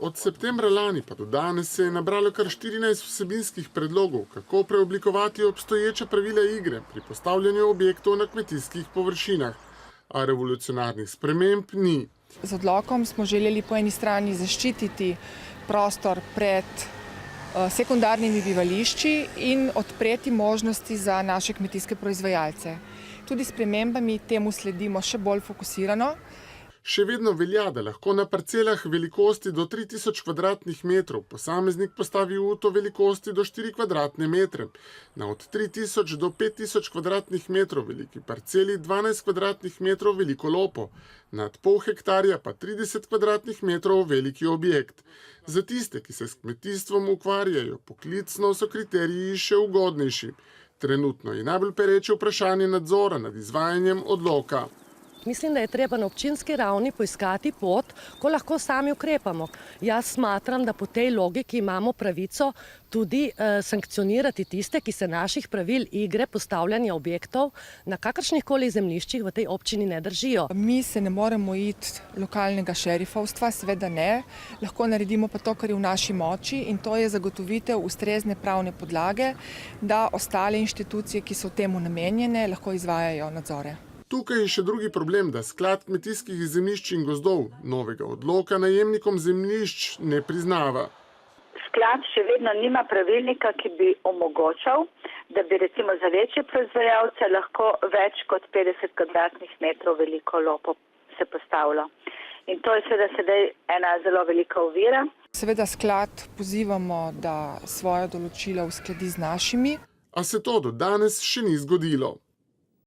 Od septembra lani pa do danes se je nabralo kar 14 vsebinskih predlogov, kako preoblikovati obstoječe pravila igre pri postavljanju objektov na kmetijskih površinah, a revolucionarnih sprememb ni. Z odlokom smo želeli po eni strani zaščititi prostor pred sekundarnimi bivališči in odpreti možnosti za naše kmetijske proizvajalce. Tudi s spremembami temu sledimo še bolj fokusirano. Še vedno velja, da lahko na parcelah velikosti do 3000 kvadratnih metrov posameznik postavi uto velikosti do 4 kvadratne metre. Na od 3000 do 5000 kvadratnih metrov veliki parceli 12 kvadratnih metrov veliko lopo, nad pol hektarja pa 30 kvadratnih metrov veliki objekt. Za tiste, ki se s kmetijstvom ukvarjajo poklicno, so kriteriji še ugodnejši. Trenutno je najbolj pereče vprašanje nadzora nad izvajanjem odloka. Mislim, da je treba na občinski ravni poiskati pot, ko lahko sami ukrepamo. Jaz smatram, da po tej logiki imamo pravico tudi sankcionirati tiste, ki se naših pravil igre postavljanja objektov na kakršnikoli zemljiščih v tej občini ne držijo. Mi se ne moremo iti lokalnega šerifovstva, seveda ne. Lahko naredimo pa to, kar je v naši moči, in to je zagotovitev ustrezne pravne podlage, da ostale inštitucije, ki so temu namenjene, lahko izvajajo nadzore. Tukaj je še drugi problem, da sklad kmetijskih zemljišč in gozdov novega odloka najemnikom zemljišč ne priznava. Sklad še vedno nima pravilnika, ki bi omogočal, da bi recimo za večje proizvajalce lahko več kot 50 kvadratnih metrov veliko lopo se postavilo. In to je seveda sedaj ena zelo velika ovira. Seveda sklad pozivamo, da svoja določila uskladi z našimi. A se to do danes še ni zgodilo.